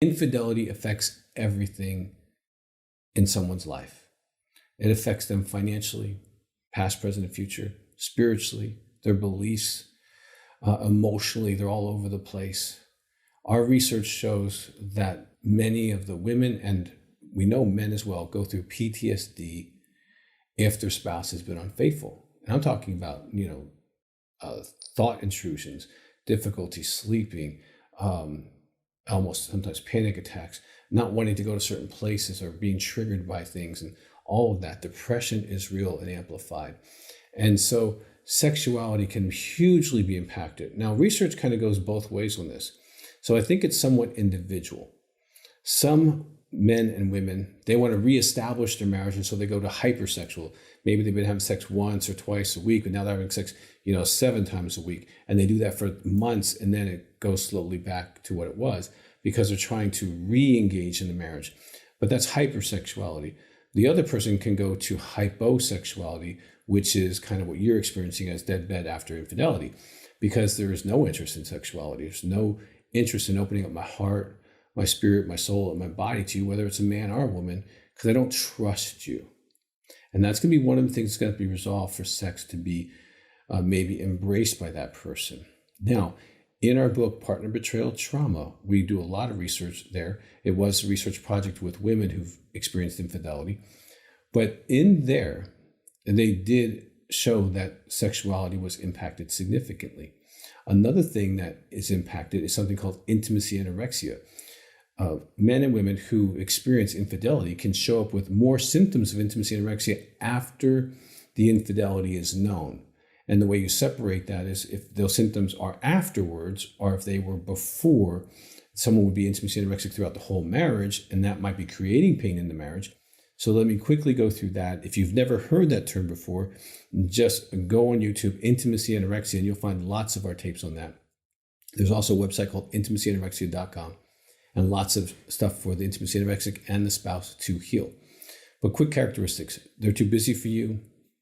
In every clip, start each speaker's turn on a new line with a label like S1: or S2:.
S1: Infidelity affects everything in someone's life. It affects them financially, past, present, and future, spiritually, their beliefs, emotionally, they're all over the place. Our research shows that many of the women, and we know men as well, go through PTSD if their spouse has been unfaithful. And I'm talking about, thought intrusions, difficulty sleeping, almost sometimes panic attacks, not wanting to go to certain places or being triggered by things, and all of that. Depression is real and amplified. And so sexuality can hugely be impacted. Now, research kind of goes both ways on this. So I think it's somewhat individual. Some men and women, they want to reestablish their marriage, and so they go to hypersexual. Maybe they've been having sex once or twice a week, but now they're having sex, 7 times a week. And they do that for months, and then it goes slowly back to what it was because they're trying to re-engage in the marriage. But that's hypersexuality. The other person can go to hyposexuality, which is kind of what you're experiencing as deadbed after infidelity, because there is no interest in sexuality. There's no interest in opening up my heart, my spirit, my soul, and my body to you, whether it's a man or a woman, because I don't trust you. And that's going to be one of the things that's going to be resolved for sex to be maybe embraced by that person. Now, in our book, Partner Betrayal Trauma, we do a lot of research there. It was a research project with women who've experienced infidelity. But in there, they did show that sexuality was impacted significantly. Another thing that is impacted is something called intimacy anorexia. Men and women who experience infidelity can show up with more symptoms of intimacy anorexia after the infidelity is known. And the way you separate that is if those symptoms are afterwards or if they were before. Someone would be intimacy anorexic throughout the whole marriage, and that might be creating pain in the marriage. So let me quickly go through that. If you've never heard that term before, just go on YouTube, intimacy anorexia, and you'll find lots of our tapes on that. There's also a website called intimacyanorexia.com and lots of stuff for the intimacy anorexic and the spouse to heal. But quick characteristics: they're too busy for you.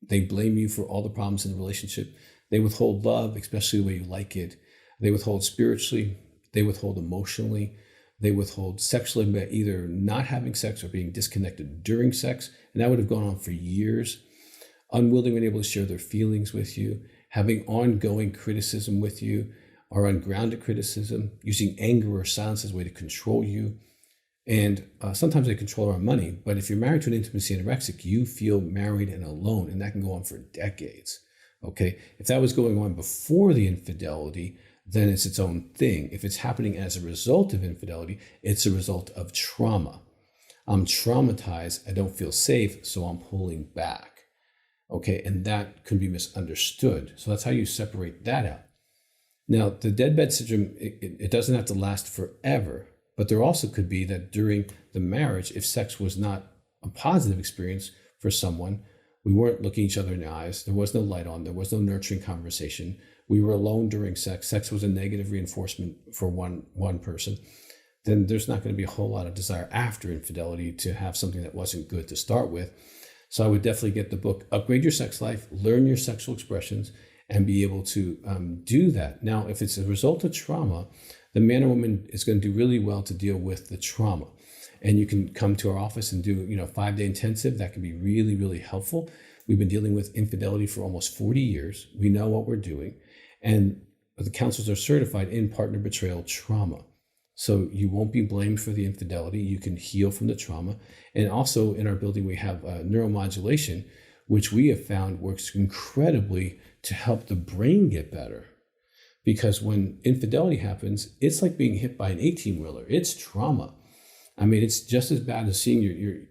S1: They blame you for all the problems in the relationship. They withhold love, especially the way you like it. They withhold spiritually. They withhold emotionally. They withhold sexually by either not having sex or being disconnected during sex. And that would have gone on for years. Unwilling and able to share their feelings with you. Having ongoing criticism with you or ungrounded criticism. Using anger or silence as a way to control you. And sometimes they control our money. But if you're married to an intimacy anorexic, you feel married and alone. And that can go on for decades. Okay? If that was going on before the infidelity, then it's its own thing. If it's happening as a result of infidelity, it's a result of trauma. I'm traumatized. I don't feel safe, so I'm pulling back. Okay? And that could be misunderstood. So that's how you separate that out. Now, the deadbed syndrome, it doesn't have to last forever. But there also could be that during the marriage, if sex was not a positive experience for someone, we weren't looking each other in the eyes, there was no light on, there was no nurturing conversation, we were alone during sex, sex was a negative reinforcement for one person, then there's not going to be a whole lot of desire after infidelity to have something that wasn't good to start with. So I would definitely get the book, Upgrade Your Sex Life, Learn Your Sexual Expressions, and be able to do that. Now, if it's a result of trauma, the man or woman is going to do really well to deal with the trauma. And you can come to our office and do, 5-day intensive. That can be really, really helpful. We've been dealing with infidelity for almost 40 years. We know what we're doing. And the counselors are certified in partner betrayal trauma. So you won't be blamed for the infidelity. You can heal from the trauma. And also in our building, we have neuromodulation, which we have found works incredibly to help the brain get better. Because when infidelity happens, it's like being hit by an 18-wheeler. It's trauma. I mean, it's just as bad as seeing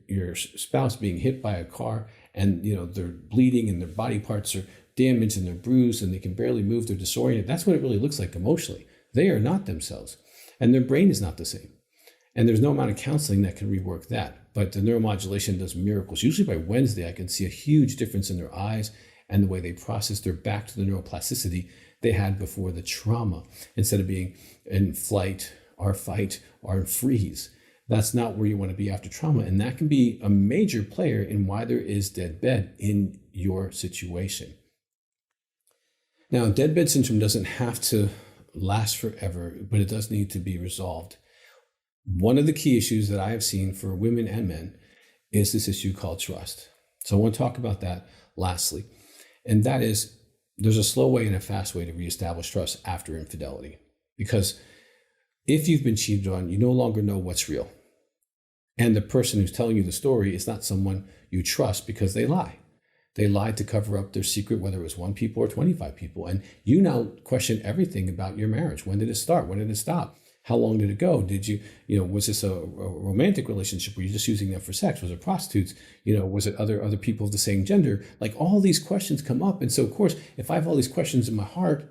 S1: your spouse being hit by a car and, they're bleeding and their body parts are damaged and they're bruised and they can barely move, they're disoriented. That's what it really looks like emotionally. They are not themselves and their brain is not the same. And there's no amount of counseling that can rework that. But the neuromodulation does miracles. Usually by Wednesday, I can see a huge difference in their eyes and the way they process. They're back to the neuroplasticity they had before the trauma, instead of being in flight or fight or in freeze. That's not where you want to be after trauma. And that can be a major player in why there is deadbed in your situation. Now, deadbed syndrome doesn't have to last forever, but it does need to be resolved. One of the key issues that I have seen for women and men is this issue called trust. So I want to talk about that lastly. And that is, there's a slow way and a fast way to reestablish trust after infidelity. Because if you've been cheated on, you no longer know what's real. And the person who's telling you the story is not someone you trust because they lie. They lied to cover up their secret, whether it was 1 people or 25 people. And you now question everything about your marriage. When did it start? When did it stop? How long did it go? Did you, was this a romantic relationship? Were you just using them for sex? Was it prostitutes? Was it other people of the same gender? Like, all these questions come up. And so, of course, if I have all these questions in my heart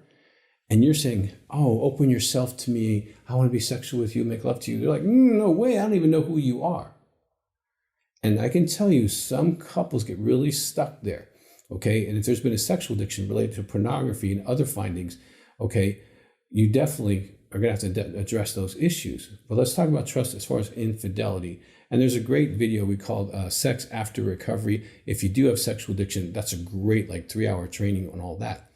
S1: and you're saying, oh, open yourself to me, I want to be sexual with you, make love to you. They're like, no way, I don't even know who you are. And I can tell you, some couples get really stuck there, okay? And if there's been a sexual addiction related to pornography and other findings, okay, you definitely are going to have to address those issues. But let's talk about trust as far as infidelity. And there's a great video we called Sex After Recovery. If you do have sexual addiction, that's a great 3-hour training on all that.